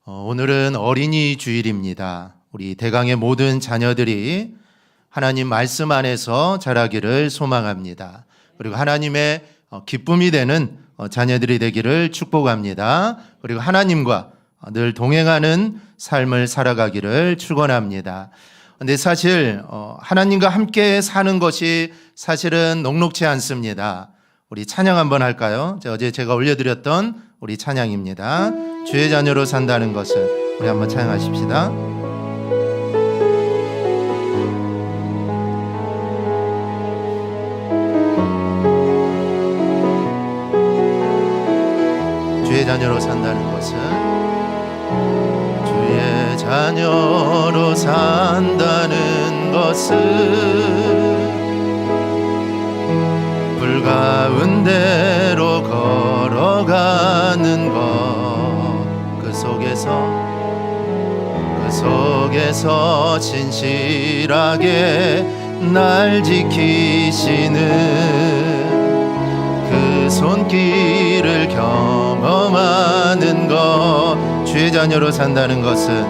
오늘은 어린이 주일입니다. 우리 대강의 모든 자녀들이 하나님 말씀 안에서 자라기를 소망합니다. 그리고 하나님의 기쁨이 되는 자녀들이 되기를 축복합니다. 그리고 하나님과 늘 동행하는 삶을 살아가기를 축원합니다. 근데 사실 하나님과 함께 사는 것이 사실은 녹록지 않습니다. 우리 찬양 한번 할까요? 어제 제가 올려드렸던 우리 찬양입니다. 주의 자녀로 산다는 것을 우리 한번 찬양하십시다. 주의 자녀로 산다는 것은 주의 자녀로 산다는 것은 불 가운데로 걸어가는 것 그 속에서 진실하게 날 지키시는 그 손길을 경험하는 것. 주의 자녀로 산다는 것은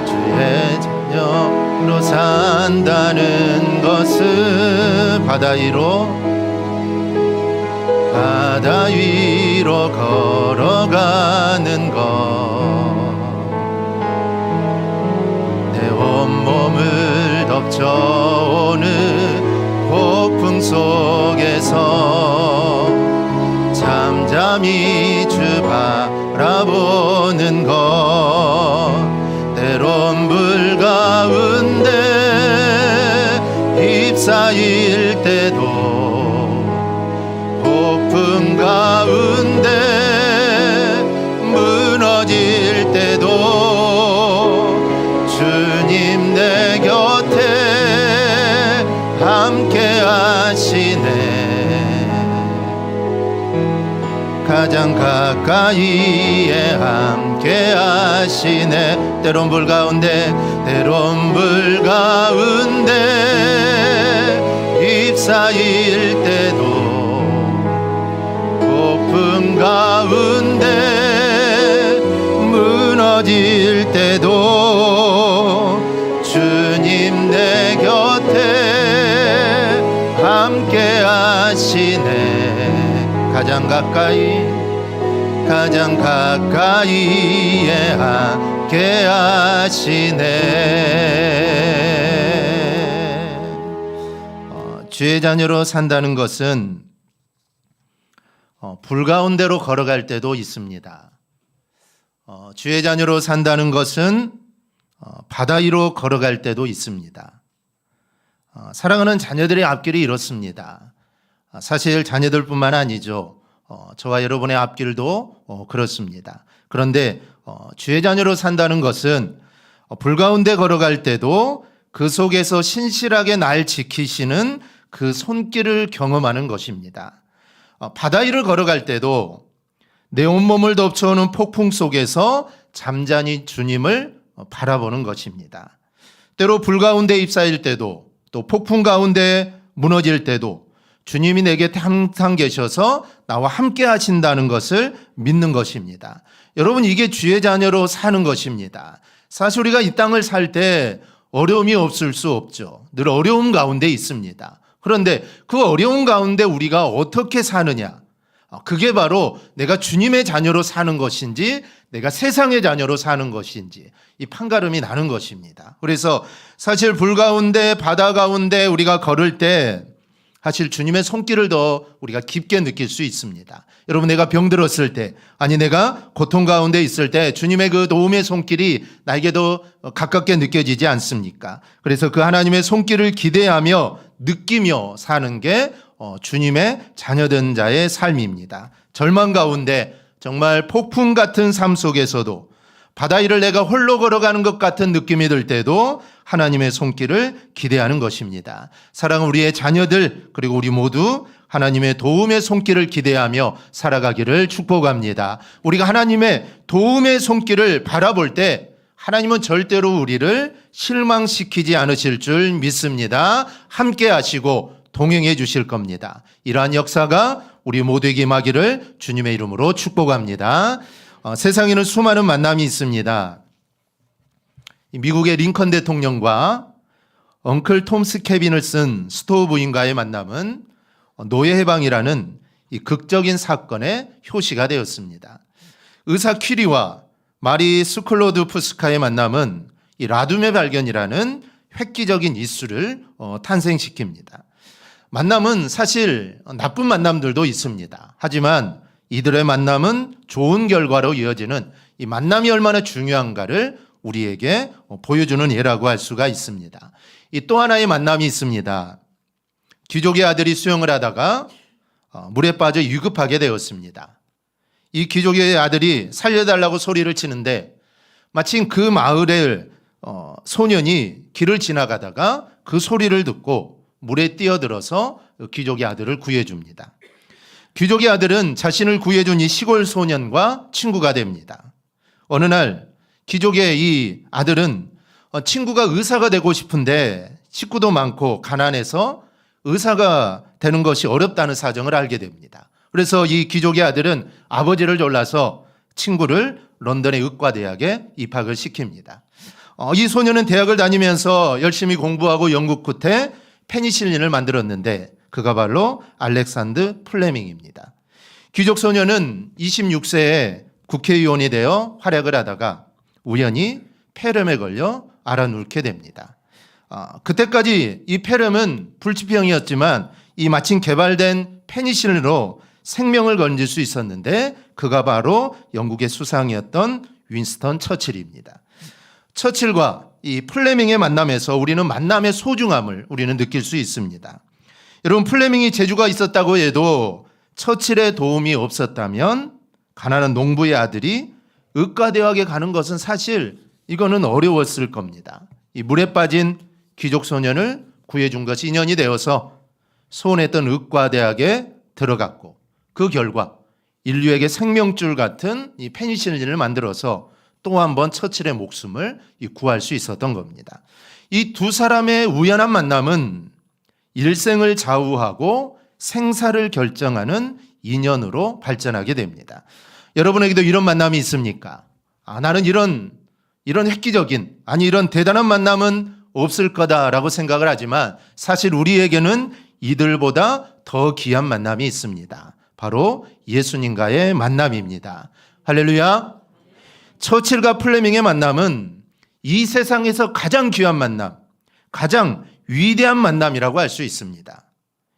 주의 자녀로 산다는 것은 바다 위로 걸어가는 것. 내 온몸을 덮쳐오는 폭풍 속에서 잠잠히 주 바라보는 것. 때론 불 가운데 휩싸일 때도 폭풍 가운데 무너질 때도 주님 내 곁에 함께 하시네. 가장 가까이에 함께 하시네. 때론 불 가운데 휩싸일 때도 폭풍 가운데 무너질 때도 주님 내 곁에 함께 하시네. 가장 가까이에 함께 하시네. 주의 자녀로 산다는 것은 불 가운데로 걸어갈 때도 있습니다. 주의 자녀로 산다는 것은 바다 위로 걸어갈 때도 있습니다. 사랑하는 자녀들의 앞길이 이렇습니다. 사실 자녀들뿐만 아니죠. 저와 여러분의 앞길도 그렇습니다. 그런데 주의 자녀로 산다는 것은 불 가운데 걸어갈 때도 그 속에서 신실하게 날 지키시는 그 손길을 경험하는 것입니다. 바다 위를 걸어갈 때도 내 온몸을 덮쳐오는 폭풍 속에서 잠잠히 주님을 바라보는 것입니다. 때로 불 가운데 휩싸일 때도 또 폭풍 가운데 무너질 때도 주님이 내 곁에 항상 계셔서 나와 함께 하신다는 것을 믿는 것입니다. 여러분, 이게 주의 자녀로 사는 것입니다. 사실 우리가 이 땅을 살 때 어려움이 없을 수 없죠. 늘 어려움 가운데 있습니다. 그런데 그 어려운 가운데 우리가 어떻게 사느냐, 그게 바로 내가 주님의 자녀로 사는 것인지 내가 세상의 자녀로 사는 것인지 이 판가름이 나는 것입니다. 그래서 사실 불 가운데 바다 가운데 우리가 걸을 때 사실 주님의 손길을 더 우리가 깊게 느낄 수 있습니다. 여러분, 내가 병들었을 때, 아니 내가 고통 가운데 있을 때 주님의 그 도움의 손길이 나에게도 가깝게 느껴지지 않습니까? 그래서 그 하나님의 손길을 기대하며 느끼며 사는 게 주님의 자녀된 자의 삶입니다. 절망 가운데 정말 폭풍 같은 삶 속에서도 바다 위를 내가 홀로 걸어가는 것 같은 느낌이 들 때도 하나님의 손길을 기대하는 것입니다. 사랑하는 우리의 자녀들, 그리고 우리 모두 하나님의 도움의 손길을 기대하며 살아가기를 축복합니다. 우리가 하나님의 도움의 손길을 바라볼 때 하나님은 절대로 우리를 실망시키지 않으실 줄 믿습니다. 함께 하시고 동행해 주실 겁니다. 이러한 역사가 우리 모두에게 임하기를 주님의 이름으로 축복합니다. 세상에는 수많은 만남이 있습니다. 미국의 링컨 대통령과 엉클 톰스 케빈을 쓴 스토우 부인과의 만남은 노예 해방이라는 이 극적인 사건의 효시가 되었습니다. 의사 퀴리와 마리 스클로드프스카의 만남은 이 라둠의 발견이라는 획기적인 이슈를 탄생시킵니다. 만남은 사실 나쁜 만남들도 있습니다. 하지만 이들의 만남은 좋은 결과로 이어지는 이 만남이 얼마나 중요한가를 우리에게 보여주는 예라고 할 수가 있습니다. 이 또 하나의 만남이 있습니다. 귀족의 아들이 수영을 하다가 물에 빠져 위급하게 되었습니다. 이 귀족의 아들이 살려달라고 소리를 치는데 마침 그 마을의 소년이 길을 지나가다가 그 소리를 듣고 물에 뛰어들어서 귀족의 아들을 구해줍니다. 귀족의 아들은 자신을 구해준 이 시골 소년과 친구가 됩니다. 어느 날 귀족의 이 아들은 친구가 의사가 되고 싶은데 식구도 많고 가난해서 의사가 되는 것이 어렵다는 사정을 알게 됩니다. 그래서 이 귀족의 아들은 아버지를 졸라서 친구를 런던의 의과대학에 입학을 시킵니다. 이 소년은 대학을 다니면서 열심히 공부하고 연구 끝에 페니실린을 만들었는데 그가 바로 알렉산드 플레밍입니다. 귀족 소년은 26세에 국회의원이 되어 활약을 하다가 우연히 폐렴에 걸려 앓아눕게 됩니다. 그때까지 이 폐렴은 불치병이었지만 이 마침 개발된 페니실린으로 생명을 건질 수 있었는데 그가 바로 영국의 수상이었던 윈스턴 처칠입니다. 처칠과 이 플레밍의 만남에서 우리는 만남의 소중함을 우리는 느낄 수 있습니다. 여러분, 플레밍이 재주가 있었다고 해도 처칠의 도움이 없었다면 가난한 농부의 아들이 의과대학에 가는 것은 사실 이거는 어려웠을 겁니다. 이 물에 빠진 귀족 소년을 구해준 것이 인연이 되어서 소원했던 의과대학에 들어갔고 그 결과 인류에게 생명줄 같은 이 페니실린을 만들어서 또 한 번 처칠의 목숨을 구할 수 있었던 겁니다. 이 두 사람의 우연한 만남은 일생을 좌우하고 생사를 결정하는 인연으로 발전하게 됩니다. 여러분에게도 이런 만남이 있습니까? 나는 이런 획기적인, 이런 대단한 만남은 없을 거다라고 생각을 하지만 사실 우리에게는 이들보다 더 귀한 만남이 있습니다. 바로 예수님과의 만남입니다. 할렐루야. 처칠과 플레밍의 만남은 이 세상에서 가장 귀한 만남, 가장 위대한 만남이라고 할 수 있습니다.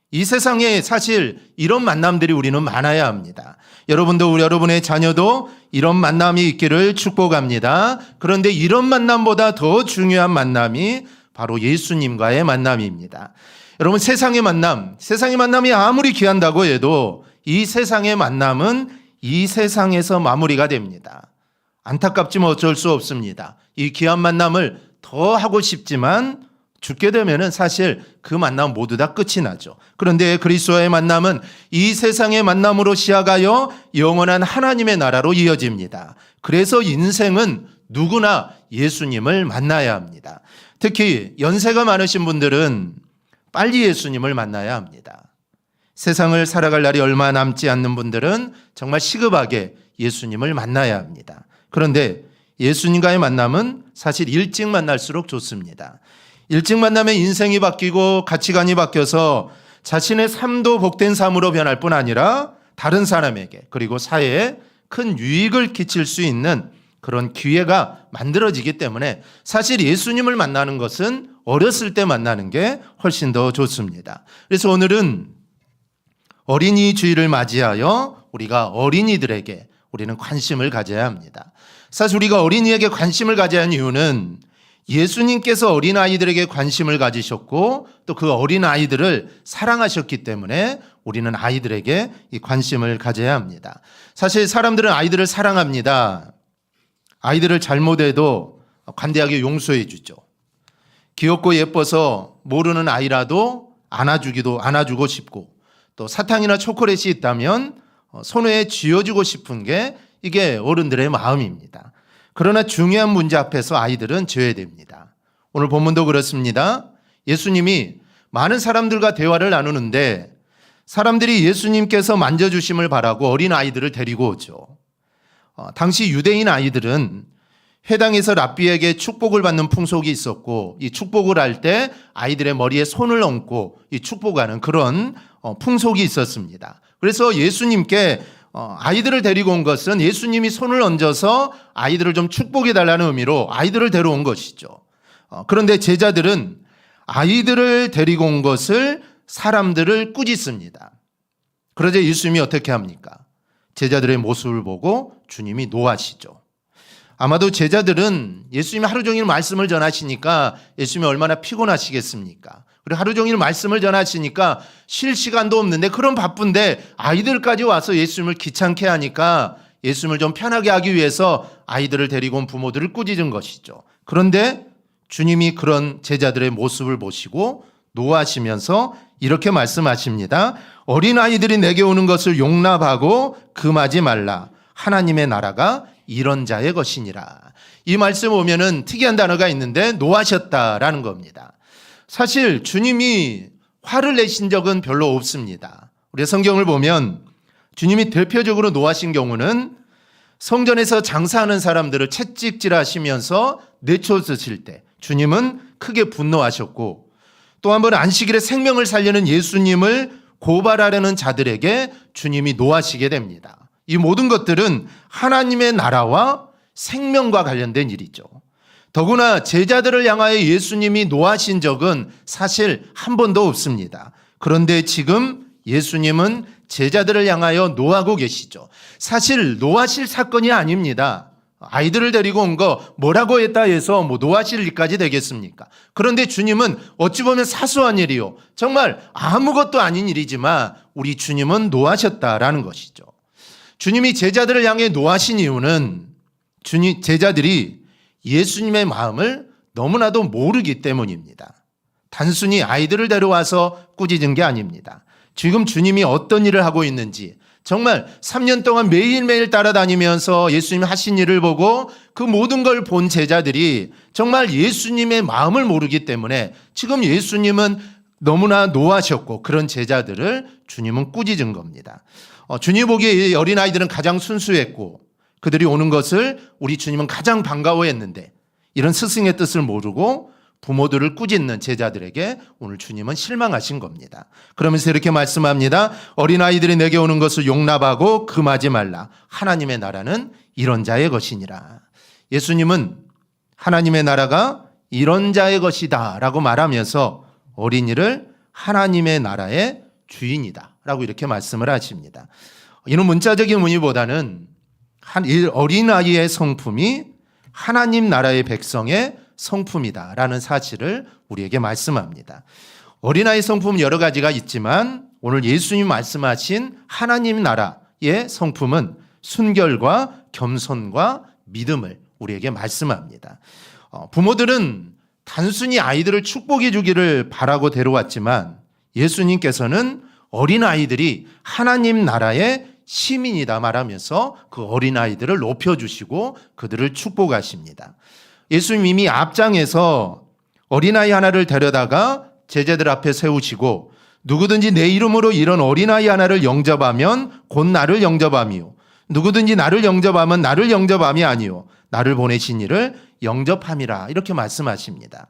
이 세상에 사실 이런 만남들이 우리는 많아야 합니다. 여러분도 여러분의 자녀도 이런 만남이 있기를 축복합니다. 그런데 이런 만남보다 더 중요한 만남이 바로 예수님과의 만남입니다. 여러분, 세상의 만남이 아무리 귀한다고 해도 이 세상의 만남은 이 세상에서 마무리가 됩니다. 안타깝지만 어쩔 수 없습니다. 이 귀한 만남을 더 하고 싶지만 죽게 되면은 사실 그 만남 모두 다 끝이 나죠. 그런데 그리스도와의 만남은 이 세상의 만남으로 시작하여 영원한 하나님의 나라로 이어집니다. 그래서 인생은 누구나 예수님을 만나야 합니다. 특히 연세가 많으신 분들은 빨리 예수님을 만나야 합니다. 세상을 살아갈 날이 얼마 남지 않는 분들은 정말 시급하게 예수님을 만나야 합니다. 그런데 예수님과의 만남은 사실 일찍 만날수록 좋습니다. 일찍 만나면 인생이 바뀌고 가치관이 바뀌어서 자신의 삶도 복된 삶으로 변할 뿐 아니라 다른 사람에게 그리고 사회에 큰 유익을 끼칠 수 있는 그런 기회가 만들어지기 때문에 사실 예수님을 만나는 것은 어렸을 때 만나는 게 훨씬 더 좋습니다. 그래서 오늘은 어린이 주일을 맞이하여 우리가 어린이들에게 우리는 관심을 가져야 합니다. 사실 우리가 어린이에게 관심을 가져야 하는 이유는 예수님께서 어린아이들에게 관심을 가지셨고 또 그 어린아이들을 사랑하셨기 때문에 우리는 아이들에게 이 관심을 가져야 합니다. 사실 사람들은 아이들을 사랑합니다. 아이들을 잘못해도 관대하게 용서해 주죠. 귀엽고 예뻐서 모르는 아이라도 안아주고 싶고 또 사탕이나 초콜릿이 있다면 손에 쥐어주고 싶은 게 이게 어른들의 마음입니다. 그러나 중요한 문제 앞에서 아이들은 져야 됩니다. 오늘 본문도 그렇습니다. 예수님이 많은 사람들과 대화를 나누는데 사람들이 예수님께서 만져주심을 바라고 어린 아이들을 데리고 오죠. 당시 유대인 아이들은 회당에서 랍비에게 축복을 받는 풍속이 있었고, 이 축복을 할 때 아이들의 머리에 손을 얹고 이 축복하는 그런 풍속이 있었습니다. 그래서 예수님께 아이들을 데리고 온 것은 예수님이 손을 얹어서 아이들을 좀 축복해 달라는 의미로 아이들을 데려온 것이죠. 그런데 제자들은 아이들을 데리고 온 것을 사람들을 꾸짖습니다. 그러자 예수님이 어떻게 합니까? 제자들의 모습을 보고 주님이 노하시죠. 아마도 제자들은 예수님이 하루 종일 말씀을 전하시니까 예수님이 얼마나 피곤하시겠습니까? 그리고 하루 종일 말씀을 전하시니까 쉴 시간도 없는데, 그런 바쁜데 아이들까지 와서 예수님을 귀찮게 하니까 예수님을 좀 편하게 하기 위해서 아이들을 데리고 온 부모들을 꾸짖은 것이죠. 그런데 주님이 그런 제자들의 모습을 보시고 노하시면서 이렇게 말씀하십니다. 어린아이들이 내게 오는 것을 용납하고 금하지 말라. 하나님의 나라가 이런 자의 것이니라. 이 말씀 보면은 특이한 단어가 있는데 노하셨다라는 겁니다. 사실 주님이 화를 내신 적은 별로 없습니다. 우리 성경을 보면 주님이 대표적으로 노하신 경우는 성전에서 장사하는 사람들을 채찍질하시면서 내쫓으실 때 주님은 크게 분노하셨고, 또 한 번 안식일에 생명을 살리는 예수님을 고발하려는 자들에게 주님이 노하시게 됩니다. 이 모든 것들은 하나님의 나라와 생명과 관련된 일이죠. 더구나 제자들을 향하여 예수님이 노하신 적은 사실 한 번도 없습니다. 그런데 지금 예수님은 제자들을 향하여 노하고 계시죠. 사실 노하실 사건이 아닙니다. 아이들을 데리고 온 거 뭐라고 했다 해서 노하실 일까지 되겠습니까? 그런데 주님은 어찌 보면 사소한 일이요, 정말 아무것도 아닌 일이지만 우리 주님은 노하셨다라는 것이죠. 주님이 제자들을 향해 노하신 이유는 제자들이 예수님의 마음을 너무나도 모르기 때문입니다. 단순히 아이들을 데려와서 꾸짖은 게 아닙니다. 지금 주님이 어떤 일을 하고 있는지, 정말 3년 동안 매일매일 따라다니면서 예수님이 하신 일을 보고 그 모든 걸 본 제자들이 정말 예수님의 마음을 모르기 때문에 지금 예수님은 너무나 노하셨고, 그런 제자들을 주님은 꾸짖은 겁니다. 주님 보기에 어린아이들은 가장 순수했고 그들이 오는 것을 우리 주님은 가장 반가워했는데, 이런 스승의 뜻을 모르고 부모들을 꾸짖는 제자들에게 오늘 주님은 실망하신 겁니다. 그러면서 이렇게 말씀합니다. 어린아이들이 내게 오는 것을 용납하고 금하지 말라. 하나님의 나라는 이런 자의 것이니라. 예수님은 하나님의 나라가 이런 자의 것이다 라고 말하면서 어린이를 하나님의 나라의 주인이다 라고 이렇게 말씀을 하십니다. 이는 문자적인 의미보다는 어린아이의 성품이 하나님 나라의 백성의 성품이다라는 사실을 우리에게 말씀합니다. 어린아이 성품은 여러 가지가 있지만 오늘 예수님 말씀하신 하나님 나라의 성품은 순결과 겸손과 믿음을 우리에게 말씀합니다. 부모들은 단순히 아이들을 축복해 주기를 바라고 데려왔지만 예수님께서는 어린아이들이 하나님 나라의 시민이다 말하면서 그 어린아이들을 높여주시고 그들을 축복하십니다. 예수님 이미 앞장에서 어린아이 하나를 데려다가 제자들 앞에 세우시고, 누구든지 내 이름으로 이런 어린아이 하나를 영접하면 곧 나를 영접함이요, 누구든지 나를 영접하면 나를 영접함이 아니요 나를 보내신 이를 영접함이라, 이렇게 말씀하십니다.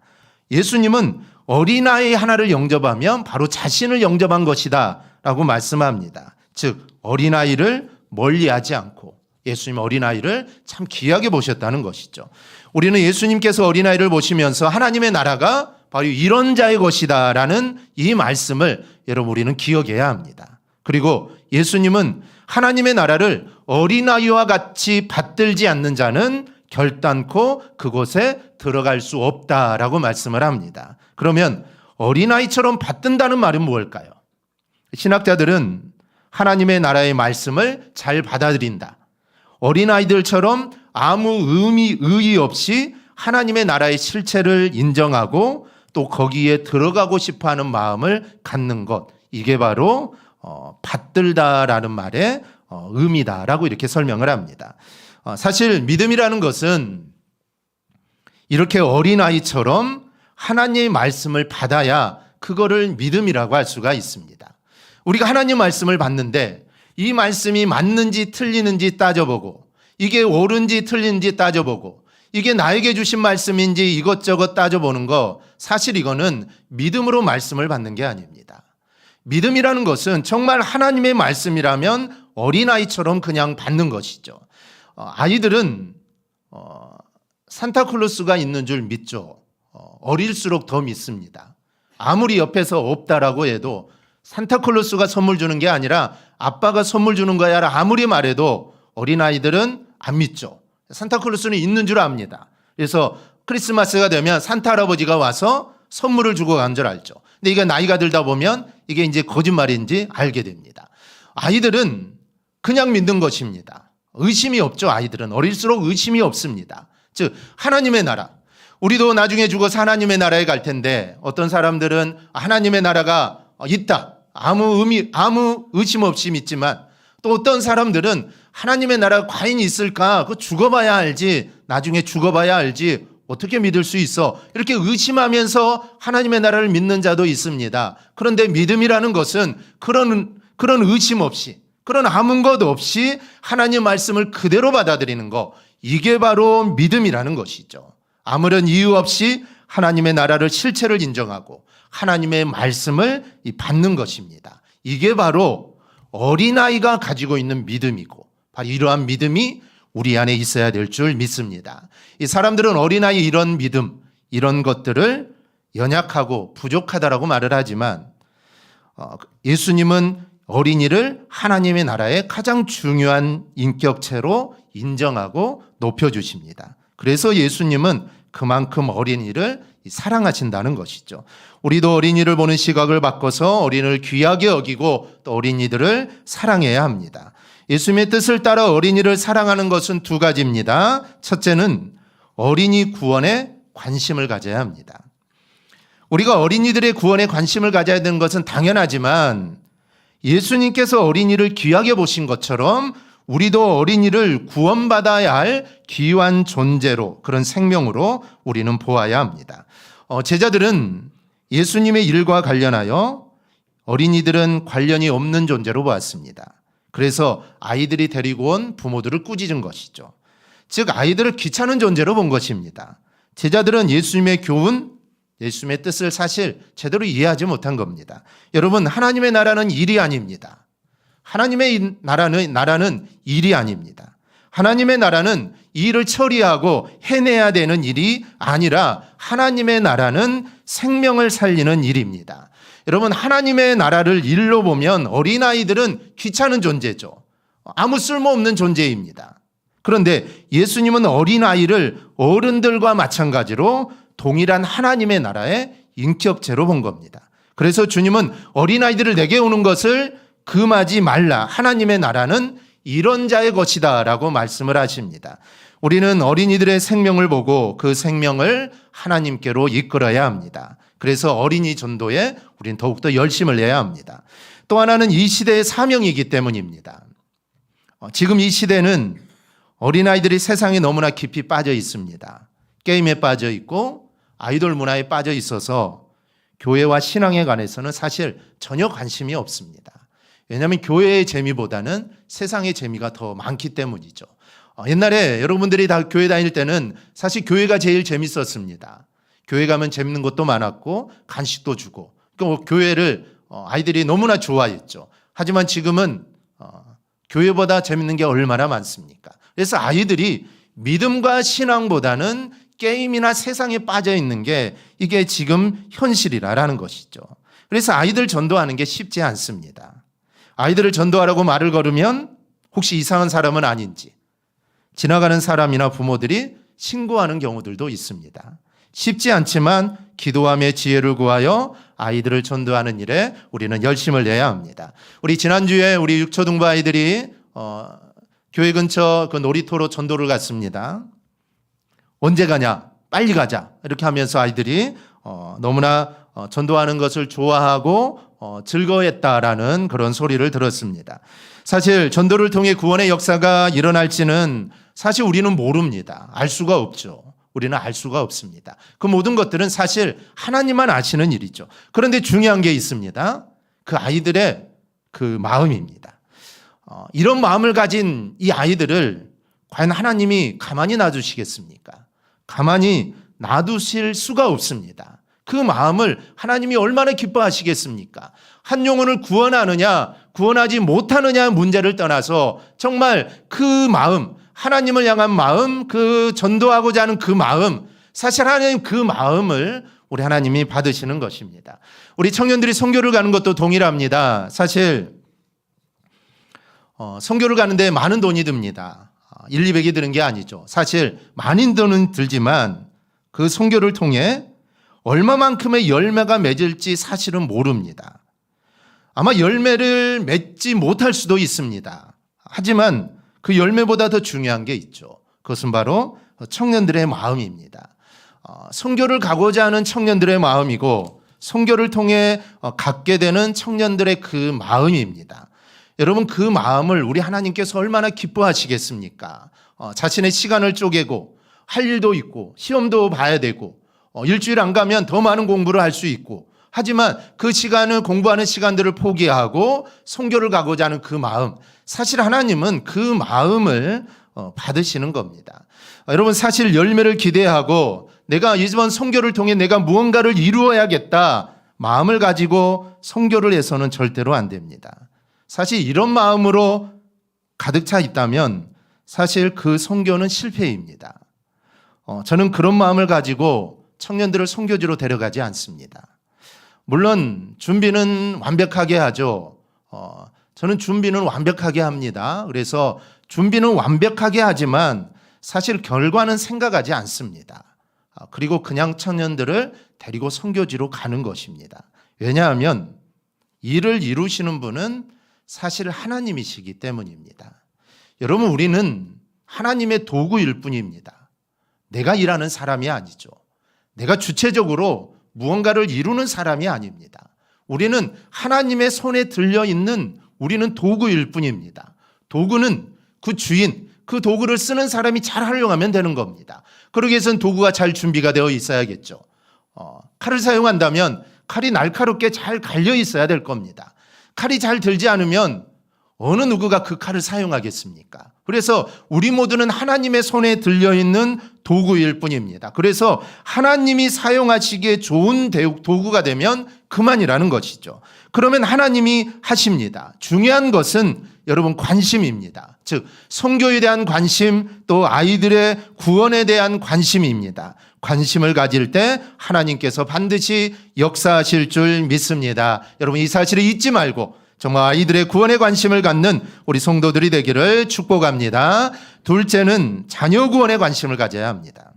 예수님은 어린아이 하나를 영접하면 바로 자신을 영접한 것이다 라고 말씀합니다. 즉 어린아이를 멀리하지 않고 예수님 어린아이를 참 귀하게 보셨다는 것이죠. 우리는 예수님께서 어린아이를 보시면서 하나님의 나라가 바로 이런 자의 것이다 라는 이 말씀을 여러분 우리는 기억해야 합니다. 그리고 예수님은 하나님의 나라를 어린아이와 같이 받들지 않는 자는 결단코 그곳에 들어갈 수 없다라고 말씀을 합니다. 그러면 어린아이처럼 받든다는 말은 무엇일까요? 신학자들은 하나님의 나라의 말씀을 잘 받아들인다, 어린아이들처럼 아무 의의 없이 하나님의 나라의 실체를 인정하고 또 거기에 들어가고 싶어하는 마음을 갖는 것, 이게 바로 받들다라는 말의 의미다라고 이렇게 설명을 합니다. 사실 믿음이라는 것은 이렇게 어린아이처럼 하나님의 말씀을 받아야 그거를 믿음이라고 할 수가 있습니다. 우리가 하나님 말씀을 받는데 이 말씀이 맞는지 틀리는지 따져보고 이게 옳은지 틀린지 따져보고 이게 나에게 주신 말씀인지 이것저것 따져보는 거, 사실 이거는 믿음으로 말씀을 받는 게 아닙니다. 믿음이라는 것은 정말 하나님의 말씀이라면 어린아이처럼 그냥 받는 것이죠. 아이들은 산타클로스가 있는 줄 믿죠. 어릴수록 더 믿습니다. 아무리 옆에서 없다라고 해도 산타클로스가 선물 주는 게 아니라 아빠가 선물 주는 거야 아무리 말해도 어린아이들은 안 믿죠. 산타클로스는 있는 줄 압니다. 그래서 크리스마스가 되면 산타 할아버지가 와서 선물을 주고 간 줄 알죠. 근데 이게 나이가 들다 보면 이게 이제 거짓말인지 알게 됩니다. 아이들은 그냥 믿는 것입니다. 의심이 없죠. 아이들은 어릴수록 의심이 없습니다. 즉 하나님의 나라, 우리도 나중에 죽어서 하나님의 나라에 갈 텐데 어떤 사람들은 하나님의 나라가 있다, 아무 의심 없이 믿지만, 또 어떤 사람들은 하나님의 나라가 과연 있을까? 그거 죽어봐야 알지, 나중에 죽어봐야 알지 어떻게 믿을 수 있어? 이렇게 의심하면서 하나님의 나라를 믿는 자도 있습니다. 그런데 믿음이라는 것은 그런 의심 없이, 그런 아무 것 없이 하나님 말씀을 그대로 받아들이는 거, 이게 바로 믿음이라는 것이죠. 아무런 이유 없이 하나님의 나라를 실체를 인정하고 하나님의 말씀을 받는 것입니다. 이게 바로 어린아이가 가지고 있는 믿음이고, 바로 이러한 믿음이 우리 안에 있어야 될 줄 믿습니다. 이 사람들은 어린아이 이런 믿음, 이런 것들을 연약하고 부족하다라고 말을 하지만 예수님은 어린이를 하나님의 나라의 가장 중요한 인격체로 인정하고 높여주십니다. 그래서 예수님은 그만큼 어린이를 사랑하신다는 것이죠. 우리도 어린이를 보는 시각을 바꿔서 어린이를 귀하게 여기고 또 어린이들을 사랑해야 합니다. 예수님의 뜻을 따라 어린이를 사랑하는 것은 두 가지입니다. 첫째는 어린이 구원에 관심을 가져야 합니다. 우리가 어린이들의 구원에 관심을 가져야 되는 것은 당연하지만 예수님께서 어린이를 귀하게 보신 것처럼 우리도 어린이를 구원받아야 할 귀한 존재로, 그런 생명으로 우리는 보아야 합니다. 제자들은 예수님의 일과 관련하여 어린이들은 관련이 없는 존재로 보았습니다. 그래서 아이들이 데리고 온 부모들을 꾸짖은 것이죠. 즉 아이들을 귀찮은 존재로 본 것입니다. 제자들은 예수님의 교훈, 예수님의 뜻을 사실 제대로 이해하지 못한 겁니다. 여러분, 하나님의 나라는 일이 아닙니다. 하나님의 나라는 일이 아닙니다. 하나님의 나라는 이 일을 처리하고 해내야 되는 일이 아니라 하나님의 나라는 생명을 살리는 일입니다. 여러분, 하나님의 나라를 일로 보면 어린아이들은 귀찮은 존재죠. 아무 쓸모없는 존재입니다. 그런데 예수님은 어린아이를 어른들과 마찬가지로 동일한 하나님의 나라의 인격체로 본 겁니다. 그래서 주님은 어린아이들을 내게 오는 것을 금하지 말라. 하나님의 나라는 이런 자의 것이다 라고 말씀을 하십니다. 우리는 어린이들의 생명을 보고 그 생명을 하나님께로 이끌어야 합니다. 그래서 어린이 전도에 우리는 더욱더 열심을 내야 합니다. 또 하나는 이 시대의 사명이기 때문입니다. 지금 이 시대는 어린아이들이 세상에 너무나 깊이 빠져 있습니다. 게임에 빠져 있고 아이돌 문화에 빠져 있어서 교회와 신앙에 관해서는 사실 전혀 관심이 없습니다. 왜냐하면 교회의 재미보다는 세상의 재미가 더 많기 때문이죠. 옛날에 여러분들이 다 교회 다닐 때는 사실 교회가 제일 재밌었습니다. 교회 가면 재밌는 것도 많았고 간식도 주고, 그러니까 교회를 아이들이 너무나 좋아했죠. 하지만 지금은 교회보다 재밌는 게 얼마나 많습니까? 그래서 아이들이 믿음과 신앙보다는 게임이나 세상에 빠져 있는 게 이게 지금 현실이라는 것이죠. 그래서 아이들 전도하는 게 쉽지 않습니다. 아이들을 전도하라고 말을 걸으면 혹시 이상한 사람은 아닌지 지나가는 사람이나 부모들이 신고하는 경우들도 있습니다. 쉽지 않지만 기도함의 지혜를 구하여 아이들을 전도하는 일에 우리는 열심을 내야 합니다. 우리 지난주에 우리 육초등부 아이들이 교회 근처 그 놀이터로 전도를 갔습니다. 언제 가냐? 빨리 가자. 이렇게 하면서 아이들이 너무나 전도하는 것을 좋아하고 즐거워했다라는 그런 소리를 들었습니다. 사실 전도를 통해 구원의 역사가 일어날지는 사실 우리는 모릅니다. 알 수가 없죠. 우리는 알 수가 없습니다. 그 모든 것들은 사실 하나님만 아시는 일이죠. 그런데 중요한 게 있습니다. 그 아이들의 그 마음입니다. 이런 마음을 가진 이 아이들을 과연 하나님이 가만히 놔두시겠습니까? 가만히 놔두실 수가 없습니다. 그 마음을 하나님이 얼마나 기뻐하시겠습니까? 한 영혼을 구원하느냐 구원하지 못하느냐 문제를 떠나서 정말 그 마음, 하나님을 향한 마음, 그 전도하고자 하는 그 마음, 사실 하나님 그 마음을 우리 하나님이 받으시는 것입니다. 우리 청년들이 선교를 가는 것도 동일합니다. 사실 선교를 가는데 많은 돈이 듭니다. 1, 200이 드는 게 아니죠. 사실 많은 돈은 들지만 그 선교를 통해 얼마만큼의 열매가 맺을지 사실은 모릅니다. 아마 열매를 맺지 못할 수도 있습니다. 하지만 그 열매보다 더 중요한 게 있죠. 그것은 바로 청년들의 마음입니다. 선교를 가고자 하는 청년들의 마음이고 선교를 통해 갖게 되는 청년들의 그 마음입니다. 여러분 그 마음을 우리 하나님께서 얼마나 기뻐하시겠습니까? 자신의 시간을 쪼개고 할 일도 있고 시험도 봐야 되고 일주일 안 가면 더 많은 공부를 할 수 있고 하지만 그 시간을 공부하는 시간들을 포기하고 선교를 가고자 하는 그 마음, 사실 하나님은 그 마음을 받으시는 겁니다. 여러분 사실 열매를 기대하고 내가 이번 선교를 통해 내가 무언가를 이루어야겠다 마음을 가지고 선교를 해서는 절대로 안 됩니다. 사실 이런 마음으로 가득 차 있다면 사실 그 선교는 실패입니다. 저는 그런 마음을 가지고 청년들을 선교지로 데려가지 않습니다. 물론 준비는 완벽하게 하죠. 저는 준비는 완벽하게 합니다. 그래서 준비는 완벽하게 하지만 사실 결과는 생각하지 않습니다. 그리고 그냥 청년들을 데리고 선교지로 가는 것입니다. 왜냐하면 일을 이루시는 분은 사실 하나님이시기 때문입니다. 여러분 우리는 하나님의 도구일 뿐입니다. 내가 일하는 사람이 아니죠. 내가 주체적으로 무언가를 이루는 사람이 아닙니다. 우리는 하나님의 손에 들려있는 우리는 도구일 뿐입니다. 도구는 그 주인, 그 도구를 쓰는 사람이 잘 활용하면 되는 겁니다. 그러기 위해서는 도구가 잘 준비가 되어 있어야겠죠. 칼을 사용한다면 칼이 날카롭게 잘 갈려 있어야 될 겁니다. 칼이 잘 들지 않으면 어느 누구가 그 칼을 사용하겠습니까? 그래서 우리 모두는 하나님의 손에 들려있는 도구일 뿐입니다. 그래서 하나님이 사용하시기에 좋은 도구가 되면 그만이라는 것이죠. 그러면 하나님이 하십니다. 중요한 것은 여러분 관심입니다. 즉 선교에 대한 관심 또 아이들의 구원에 대한 관심입니다. 관심을 가질 때 하나님께서 반드시 역사하실 줄 믿습니다. 여러분 이 사실을 잊지 말고 정말 아이들의 구원에 관심을 갖는 우리 성도들이 되기를 축복합니다. 둘째는 자녀 구원에 관심을 가져야 합니다.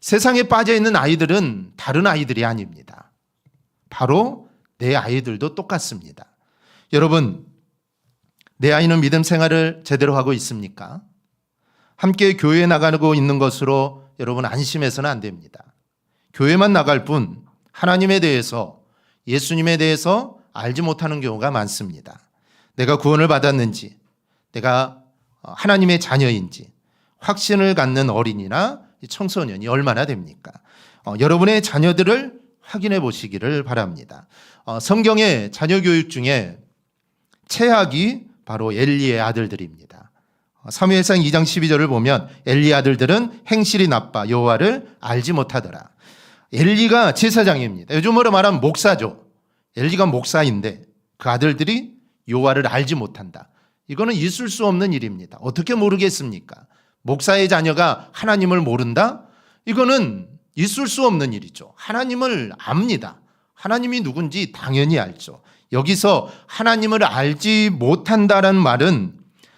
세상에 빠져 있는 아이들은 다른 아이들이 아닙니다. 바로 내 아이들도 똑같습니다. 여러분, 내 아이는 믿음 생활을 제대로 하고 있습니까? 함께 교회에 나가고 있는 것으로 여러분 안심해서는 안 됩니다. 교회만 나갈 뿐 하나님에 대해서 예수님에 대해서 알지 못하는 경우가 많습니다. 내가 구원을 받았는지, 내가 하나님의 자녀인지 확신을 갖는 어린이나 청소년이 얼마나 됩니까? 여러분의 자녀들을 확인해 보시기를 바랍니다. 성경의 자녀 교육 중에 최악이 바로 엘리의 아들들입니다. 사무엘상 2장 12절을 보면 엘리의 아들들은 행실이 나빠 여호와를 알지 못하더라. 엘리가 제사장입니다. 요즘으로 말하면 목사죠. 엘리가 목사인데 그 아들들이 여호와를 알지 못한다. 이거는 있을 수 없는 일입니다. 어떻게 모르겠습니까? 목사의 자녀가 하나님을 모른다? 이거는 있을 수 없는 일이죠. 하나님을 압니다. 하나님이 누군지 당연히 알죠. 여기서 하나님을 알지 못한다는 말은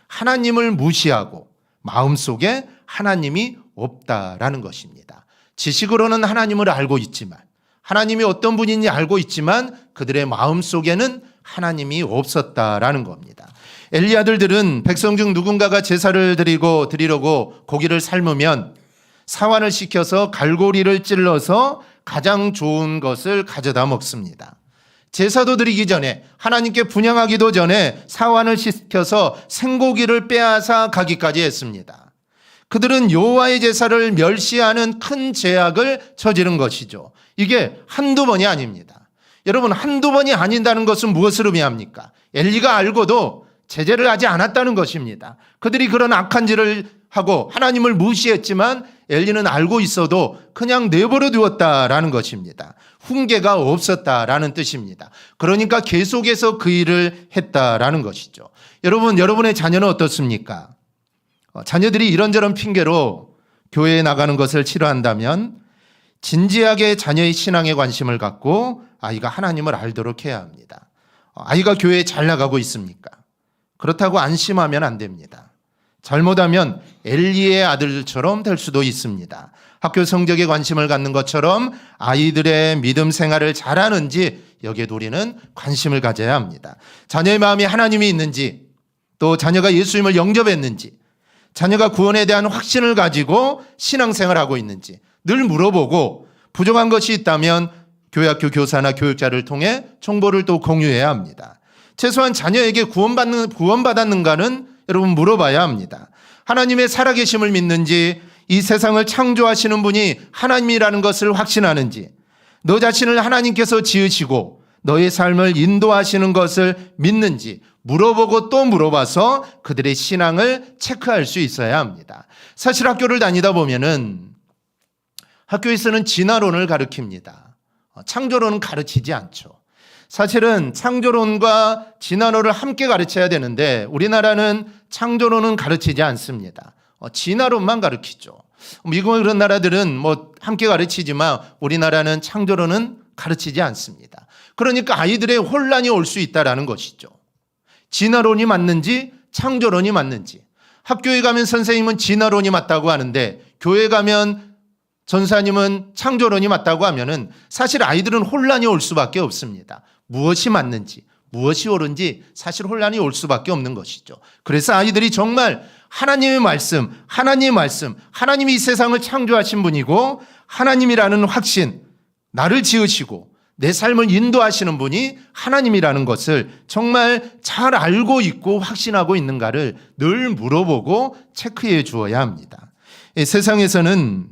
하나님을 무시하고 마음속에 하나님이 없다라는 것입니다. 지식으로는 하나님을 알고 있지만 하나님이 어떤 분인지 알고 있지만 그들의 마음속에는 하나님이 없었다라는 겁니다. 엘리 아들들은 백성 중 누군가가 제사를 드리려고 고기를 삶으면 사환을 시켜서 갈고리를 찔러서 가장 좋은 것을 가져다 먹습니다. 제사도 드리기 전에 하나님께 분향하기도 전에 사환을 시켜서 생고기를 빼앗아 가기까지 했습니다. 그들은 여호와의 제사를 멸시하는 큰 죄악을 저지른 것이죠. 이게 한두 번이 아닙니다. 여러분 한두 번이 아닌다는 것은 무엇을 의미합니까? 엘리가 알고도 제재를 하지 않았다는 것입니다. 그들이 그런 악한 짓을 하고 하나님을 무시했지만 엘리는 알고 있어도 그냥 내버려 두었다라는 것입니다. 훈계가 없었다라는 뜻입니다. 그러니까 계속해서 그 일을 했다라는 것이죠. 여러분, 여러분의 자녀는 어떻습니까? 자녀들이 이런저런 핑계로 교회에 나가는 것을 싫어한다면 진지하게 자녀의 신앙에 관심을 갖고 아이가 하나님을 알도록 해야 합니다. 아이가 교회에 잘 나가고 있습니까? 그렇다고 안심하면 안 됩니다. 잘못하면 엘리의 아들처럼 될 수도 있습니다. 학교 성적에 관심을 갖는 것처럼 아이들의 믿음 생활을 잘하는지 여기에도 우리는 관심을 가져야 합니다. 자녀의 마음에 하나님이 있는지, 또 자녀가 예수님을 영접했는지, 자녀가 구원에 대한 확신을 가지고 신앙생활을 하고 있는지 늘 물어보고, 부족한 것이 있다면 교회학교 교사나 교육자를 통해 정보를 또 공유해야 합니다. 최소한 자녀에게 구원받았는가는 여러분 물어봐야 합니다. 하나님의 살아계심을 믿는지, 이 세상을 창조하시는 분이 하나님이라는 것을 확신하는지, 너 자신을 하나님께서 지으시고 너의 삶을 인도하시는 것을 믿는지 물어보고 또 물어봐서 그들의 신앙을 체크할 수 있어야 합니다. 사실 학교를 다니다 보면은 학교에서는 진화론을 가르칩니다. 창조론은 가르치지 않죠. 사실은 창조론과 진화론을 함께 가르쳐야 되는데 우리나라는 창조론은 가르치지 않습니다. 진화론만 가르치죠. 미국 그런 나라들은 함께 가르치지만 우리나라는 창조론은 가르치지 않습니다. 그러니까 아이들의 혼란이 올 수 있다는 것이죠. 진화론이 맞는지 창조론이 맞는지. 학교에 가면 선생님은 진화론이 맞다고 하는데 교회 가면 전사님은 창조론이 맞다고 하면은 사실 아이들은 혼란이 올 수밖에 없습니다. 무엇이 맞는지, 무엇이 옳은지 사실 혼란이 올 수밖에 없는 것이죠. 그래서 아이들이 정말 하나님의 말씀, 하나님이 이 세상을 창조하신 분이고 하나님이라는 확신, 나를 지으시고 내 삶을 인도하시는 분이 하나님이라는 것을 정말 잘 알고 있고 확신하고 있는가를 늘 물어보고 체크해 주어야 합니다. 세상에서는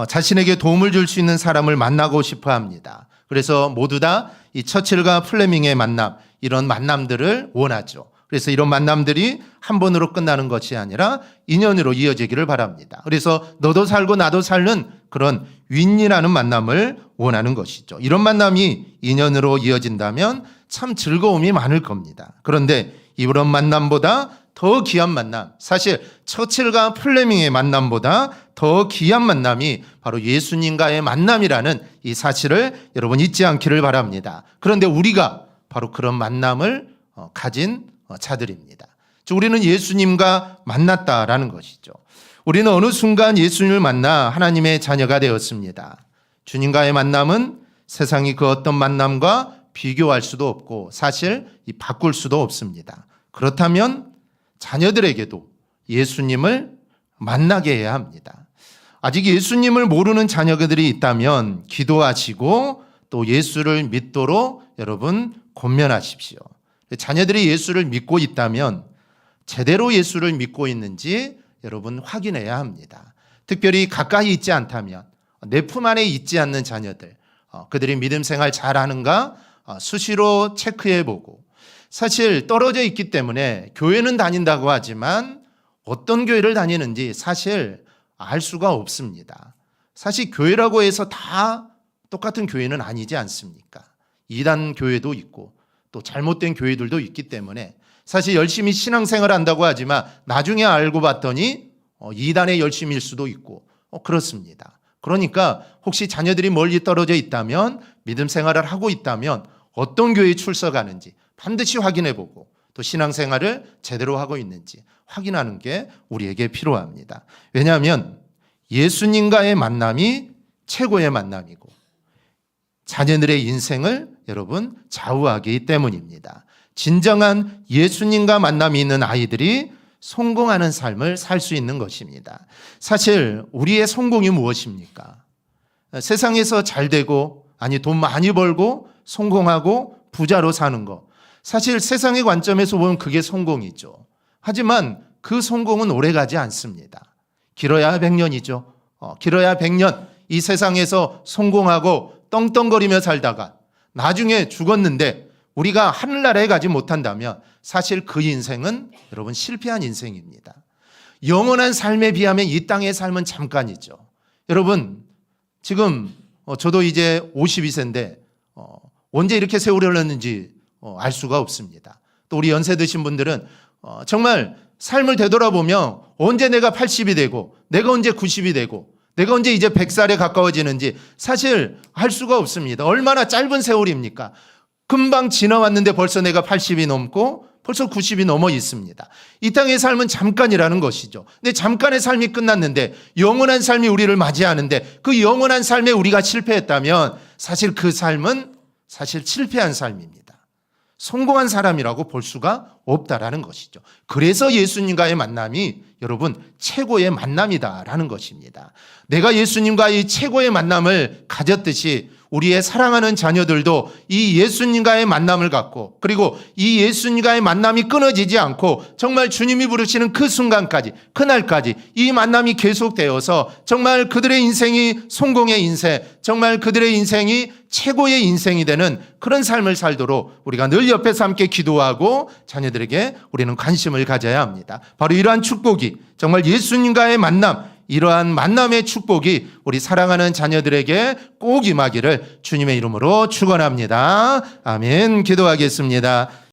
자신에게 도움을 줄 수 있는 사람을 만나고 싶어 합니다. 그래서 모두 다 이 처칠과 플레밍의 만남, 이런 만남들을 원하죠. 그래서 이런 만남들이 한 번으로 끝나는 것이 아니라 인연으로 이어지기를 바랍니다. 그래서 너도 살고 나도 살는 그런 윈이라는 만남을 원하는 것이죠. 이런 만남이 인연으로 이어진다면 참 즐거움이 많을 겁니다. 그런데 이런 만남보다 더 귀한 만남, 사실 처칠과 플레밍의 만남보다 더 귀한 만남이 바로 예수님과의 만남이라는 이 사실을 여러분 잊지 않기를 바랍니다. 그런데 우리가 바로 그런 만남을 가진 자들입니다. 즉 우리는 예수님과 만났다라는 것이죠. 우리는 어느 순간 예수님을 만나 하나님의 자녀가 되었습니다. 주님과의 만남은 세상이 그 어떤 만남과 비교할 수도 없고 사실 바꿀 수도 없습니다. 그렇다면 자녀들에게도 예수님을 만나게 해야 합니다. 아직 예수님을 모르는 자녀들이 있다면 기도하시고 또 예수를 믿도록 여러분 권면하십시오. 자녀들이 예수를 믿고 있다면 제대로 예수를 믿고 있는지 여러분 확인해야 합니다. 특별히 가까이 있지 않다면 내 품 안에 있지 않는 자녀들, 그들이 믿음 생활 잘하는가 수시로 체크해보고, 사실 떨어져 있기 때문에 교회는 다닌다고 하지만 어떤 교회를 다니는지 사실 알 수가 없습니다. 사실 교회라고 해서 다 똑같은 교회는 아니지 않습니까? 이단 교회도 있고 또 잘못된 교회들도 있기 때문에 사실 열심히 신앙생활을 한다고 하지만 나중에 알고 봤더니 이단의 열심일 수도 있고 그렇습니다. 그러니까 혹시 자녀들이 멀리 떨어져 있다면, 믿음 생활을 하고 있다면 어떤 교회에 출석하는지 반드시 확인해보고 또 신앙생활을 제대로 하고 있는지 확인하는 게 우리에게 필요합니다. 왜냐하면 예수님과의 만남이 최고의 만남이고 자녀들의 인생을 여러분 좌우하기 때문입니다. 진정한 예수님과 만남이 있는 아이들이 성공하는 삶을 살 수 있는 것입니다. 사실 우리의 성공이 무엇입니까? 세상에서 잘 되고 돈 많이 벌고 성공하고 부자로 사는 거, 사실 세상의 관점에서 보면 그게 성공이죠. 하지만 그 성공은 오래가지 않습니다. 길어야 100년이죠. 길어야 100년 이 세상에서 성공하고 떵떵거리며 살다가 나중에 죽었는데 우리가 하늘나라에 가지 못한다면 사실 그 인생은 여러분 실패한 인생입니다. 영원한 삶에 비하면 이 땅의 삶은 잠깐이죠. 여러분 지금 저도 이제 52세인데 언제 이렇게 세월이 흘렀는지 알 수가 없습니다. 또 우리 연세 드신 분들은 정말 삶을 되돌아보면 언제 내가 80이 되고 내가 언제 90이 되고 내가 언제 이제 100살에 가까워지는지 사실 알 수가 없습니다. 얼마나 짧은 세월입니까? 금방 지나왔는데 벌써 내가 80이 넘고 벌써 90이 넘어 있습니다. 이 땅의 삶은 잠깐이라는 것이죠. 근데 잠깐의 삶이 끝났는데 영원한 삶이 우리를 맞이하는데 그 영원한 삶에 우리가 실패했다면 사실 그 삶은 사실 실패한 삶입니다. 성공한 사람이라고 볼 수가 없다라는 것이죠. 그래서 예수님과의 만남이 여러분 최고의 만남이다라는 것입니다. 내가 예수님과의 최고의 만남을 가졌듯이 우리의 사랑하는 자녀들도 이 예수님과의 만남을 갖고 그리고 이 예수님과의 만남이 끊어지지 않고 정말 주님이 부르시는 그 순간까지 그날까지 이 만남이 계속되어서 정말 그들의 인생이 성공의 인생 정말 그들의 인생이 최고의 인생이 되는 그런 삶을 살도록 우리가 늘 옆에서 함께 기도하고 자녀들에게 우리는 관심을 가져야 합니다. 바로 이러한 축복이 정말 예수님과의 만남 이러한 만남의 축복이 우리 사랑하는 자녀들에게 꼭 임하기를 주님의 이름으로 축원합니다. 아멘. 기도하겠습니다.